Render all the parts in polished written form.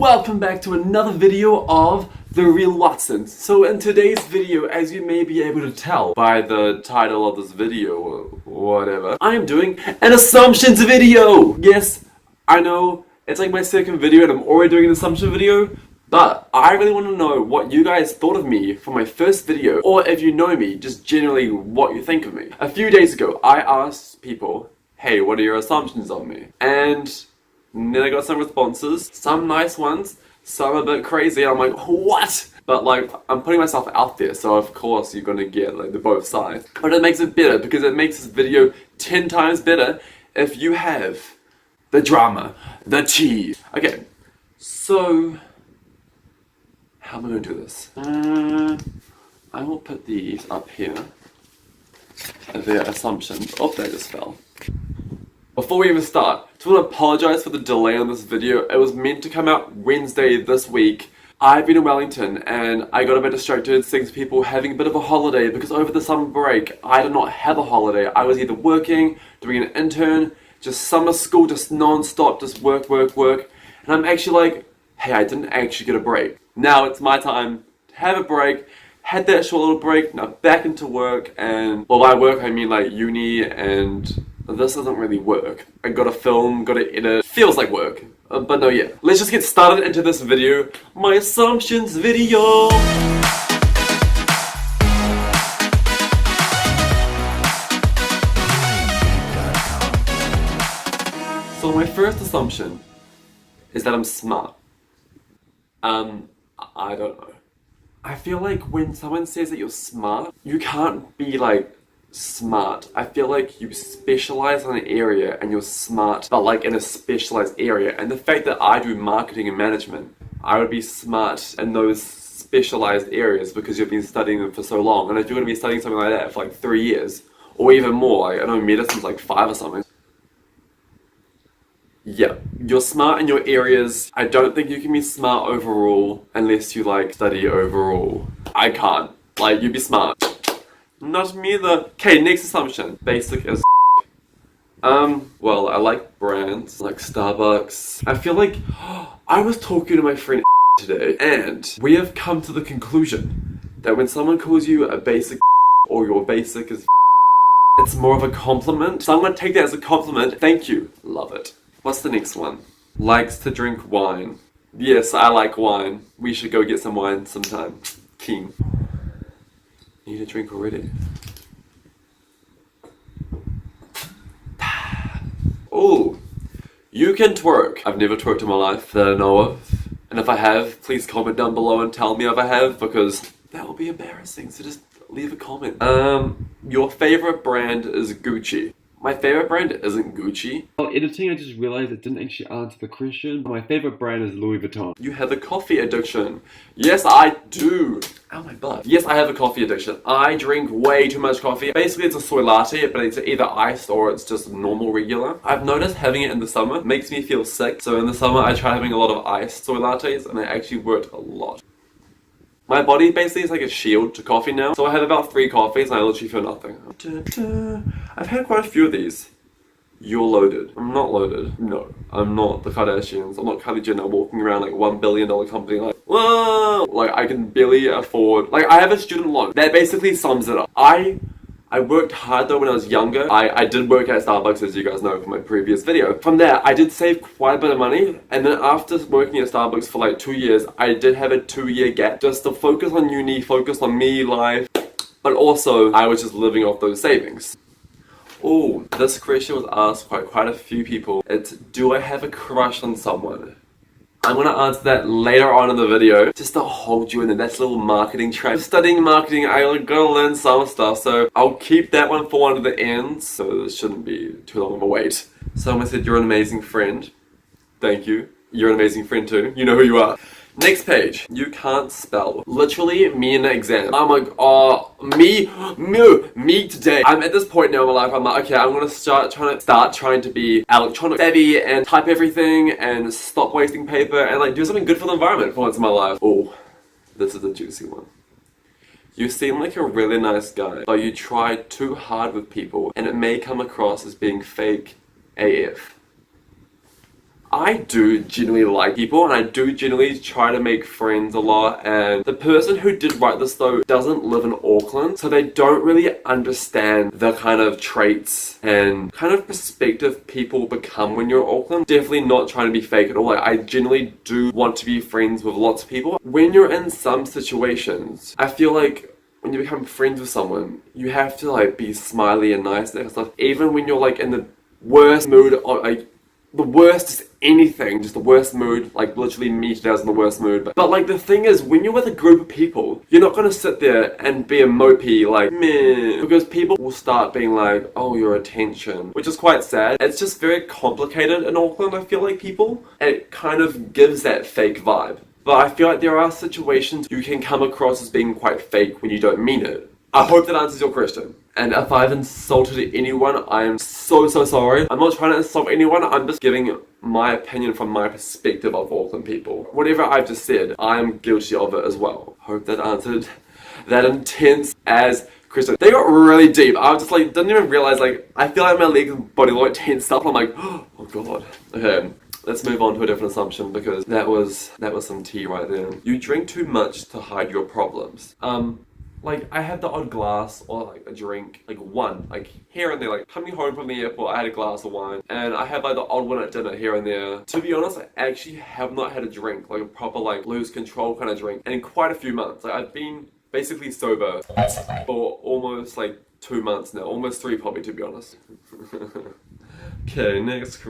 welcome back to another video of The Real Watson. So in today's video, as you may be able to tell by the title of this video or whatever, I am doing an assumptions video! Yes, I know, it's like my second video and I'm already doing an assumption video, but I really want to know what you guys thought of me for my first video, or if you know me, just generally what you think of me. A few days ago, I asked people, hey, what are your assumptions of me? And then I got some responses, some nice ones, some a bit crazy. I'm like, what? But like, I'm putting myself out there, so of course you're gonna get like the both sides. But it makes it better, because it makes this video 10 times better if you have the drama, the tea. Okay, so how am I gonna do this? I will put these up here. Their assumptions. Oh, they just fell. Before we even start, I just want to apologize for the delay on this video. It was meant to come out Wednesday this week. I've been in Wellington and I got a bit distracted seeing people having a bit of a holiday, because over the summer break I did not have a holiday. I was either working, doing an intern, just summer school, just non-stop, just work. And I'm actually like, hey, I didn't actually get a break. Now it's my time to have a break. Had that short little break, now back into work, and well, by work I mean like uni, and this doesn't really work. I gotta film, gotta edit, feels like work. But no, yeah. Let's just get started into this video. My assumptions video! So my first assumption is that I'm smart. I don't know. I feel like when someone says that you're smart, you can't be like smart. I feel like you specialize in an area and you're smart, but like in a specialized area. And the fact that I do marketing and management, I would be smart in those specialized areas because you've been studying them for so long. And if you're going to be studying something like that for like 3 years, or even more, like I know medicine's like 5 or something. Yeah, you're smart in your areas. I don't think you can be smart overall unless you like study overall. I can't. Like, you'd be smart. Not me either. Okay, next assumption. Basic as well, I like brands, like Starbucks. I feel like, I was talking to my friend today, and we have come to the conclusion that when someone calls you a basic or your basic is it's more of a compliment. So I'm gonna take that as a compliment. Thank you. Love it. What's the next one? Likes to drink wine. Yes, I like wine. We should go get some wine sometime. Keen. Need a drink already. Oh, you can twerk. I've never twerked in my life that I know of. And if I have, please comment down below and tell me if I have, because that will be embarrassing. So just leave a comment. Your favorite brand is Gucci. My favorite brand isn't Gucci. While editing, I just realized it didn't actually answer the question. My favorite brand is Louis Vuitton. You have a coffee addiction. Yes, I do. Ow, my butt. Yes, I have a coffee addiction. I drink way too much coffee. Basically, it's a soy latte, but it's either iced or it's just normal, regular. I've noticed having it in the summer makes me feel sick. So in the summer, I try having a lot of iced soy lattes, and it actually worked a lot. My body basically is like a shield to coffee now. So I have about 3 coffees and I literally feel nothing. I've had quite a few of these. You're loaded. I'm not loaded. No, I'm not the Kardashians. I'm not Kylie Jenner walking around like $1 billion company like, whoa! Like I can barely afford, like I have a student loan. That basically sums it up. I worked hard though when I was younger. I did work at Starbucks, as you guys know from my previous video. From there, I did save quite a bit of money. And then after working at Starbucks for like 2 years, I did have a 2-year gap just to focus on uni, focus on me, life. But also, I was just living off those savings. Oh, this question was asked by quite a few people. It's, do I have a crush on someone? I'm gonna answer that later on in the video, just to hold you in the next little marketing track. Studying marketing, I gotta learn some stuff, so I'll keep that one for one of the ends, so this shouldn't be too long of a wait. Someone said you're an amazing friend. Thank you. You're an amazing friend too. You know who you are. Next page. You can't spell. Literally, me in an exam. I'm like, oh, me today. I'm at this point now in my life, I'm like, okay, I'm gonna start trying to be electronic savvy and type everything and stop wasting paper and like do something good for the environment for once in my life. Oh, this is a juicy one. You seem like a really nice guy, but you try too hard with people and it may come across as being fake AF. I do genuinely like people and I do genuinely try to make friends a lot, and the person who did write this though doesn't live in Auckland, so they don't really understand the kind of traits and kind of perspective people become when you're in Auckland. Definitely not trying to be fake at all. Like, I genuinely do want to be friends with lots of people. When you're in some situations, I feel like when you become friends with someone, you have to like be smiley and nice and stuff. Even when you're like in the worst mood, or like the worst is anything, just the worst mood, like literally me today was in the worst mood. But like the thing is, when you're with a group of people, you're not gonna sit there and be a mopey like meh, because people will start being like, oh, your attention, which is quite sad. It's just very complicated in Auckland, I feel like people. It kind of gives that fake vibe. But I feel like there are situations you can come across as being quite fake when you don't mean it. I hope that answers your question. And if I've insulted anyone, I am so sorry. I'm not trying to insult anyone, I'm just giving my opinion from my perspective of Auckland people. Whatever I've just said, I'm guilty of it as well. Hope that answered that intense as question. They got really deep. I was just like, didn't even realize, like, I feel like my legs and body look tensed up. I'm like, oh god. Okay. Let's move on to a different assumption, because that was some tea right there. You drink too much to hide your problems. Like, I had the odd glass or like a drink, like one, like here and there, like coming home from the airport, I had a glass of wine, and I had like the odd one at dinner here and there. To be honest, I actually have not had a drink, like a proper like lose control kind of drink, and in quite a few months. Like, I've been basically sober for almost like 2 months now, almost 3 probably, to be honest. Okay, next,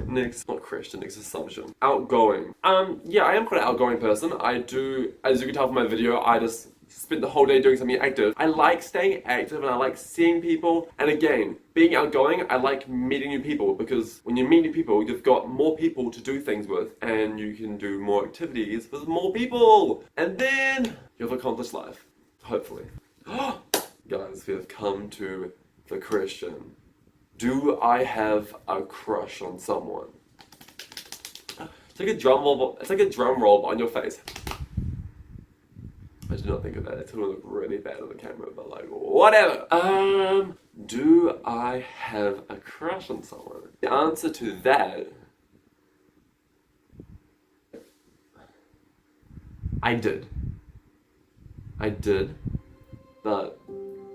not question, next assumption. Outgoing. Yeah, I am quite an outgoing person. I do, as you can tell from my video, I just spent the whole day doing something active. I like staying active and I like seeing people. And again, being outgoing, I like meeting new people, because when you meet new people, you've got more people to do things with, and you can do more activities with more people. And then you've accomplished life. Hopefully. Guys, we have come to the question. Do I have a crush on someone? It's like a drum roll, it's like a drum roll on your face. I did not think of that. It's gonna look really bad on the camera, but like, whatever. Do I have a crush on someone? The answer to that, I did, but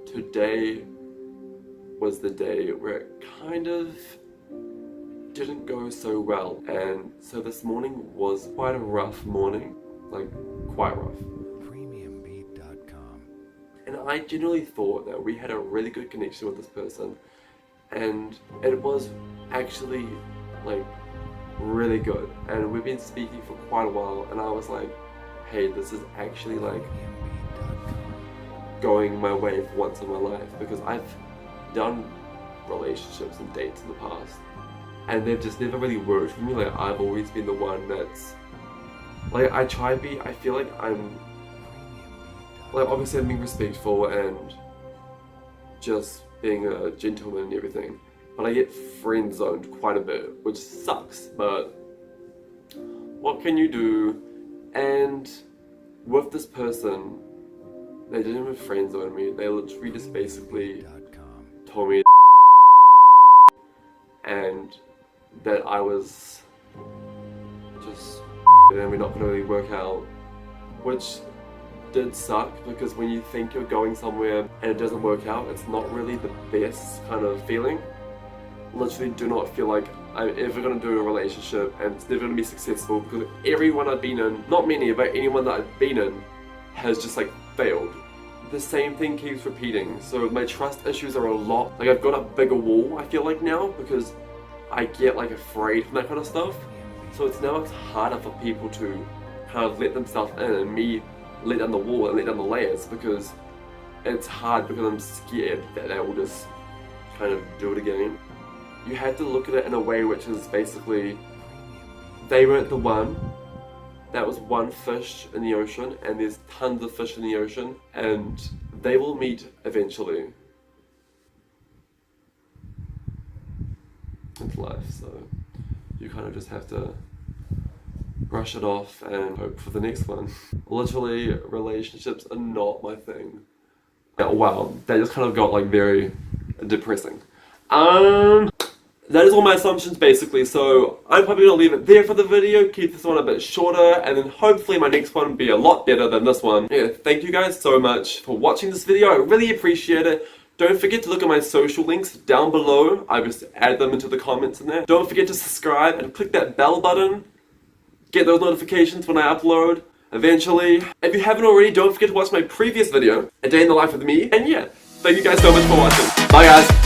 today was the day where it kind of didn't go so well, and so this morning was quite a rough morning, like quite rough. And I genuinely thought that we had a really good connection with this person, and it was actually like really good, and we've been speaking for quite a while, and I was like, hey, this is actually like going my way for once in my life, because I've done relationships and dates in the past, and they've just never really worked for me. Like, I've always been the one that's like, I feel like I'm like, obviously I'm being respectful and just being a gentleman and everything, but I get friend zoned quite a bit, which sucks, but what can you do? And with this person, they didn't even friend zone me, they literally just basically told me and that I was just and we're not gonna really work out, which did suck, because when you think you're going somewhere and it doesn't work out, it's not really the best kind of feeling. Literally do not feel like I'm ever gonna do a relationship and it's never gonna be successful, because everyone I've been in, not many, but anyone that I've been in has just like failed. The same thing keeps repeating, so my trust issues are a lot, like I've got a bigger wall, I feel like now, because I get like afraid from that kind of stuff. So it's harder for people to kind of let themselves in, and me let down the wall and let down the layers, because it's hard, because I'm scared that they will just kind of do it again. You have to look at it in a way which is basically, they weren't the one. That was one fish in the ocean, and there's tons of fish in the ocean, and they will meet eventually. It's life, so you kind of just have to brush it off and hope for the next one. Literally, relationships are not my thing. Wow, that just kind of got like very depressing. that is all my assumptions basically, so I'm probably going to leave it there for the video, keep this one a bit shorter, and then hopefully my next one will be a lot better than this one. Yeah, thank you guys so much for watching this video, I really appreciate it. Don't forget to look at my social links down below, I just added them into the comments in there. Don't forget to subscribe and click that bell button, get those notifications when I upload eventually. If you haven't already, don't forget to watch my previous video, A Day in the Life with Me, and yeah, thank you guys so much for watching. Bye guys!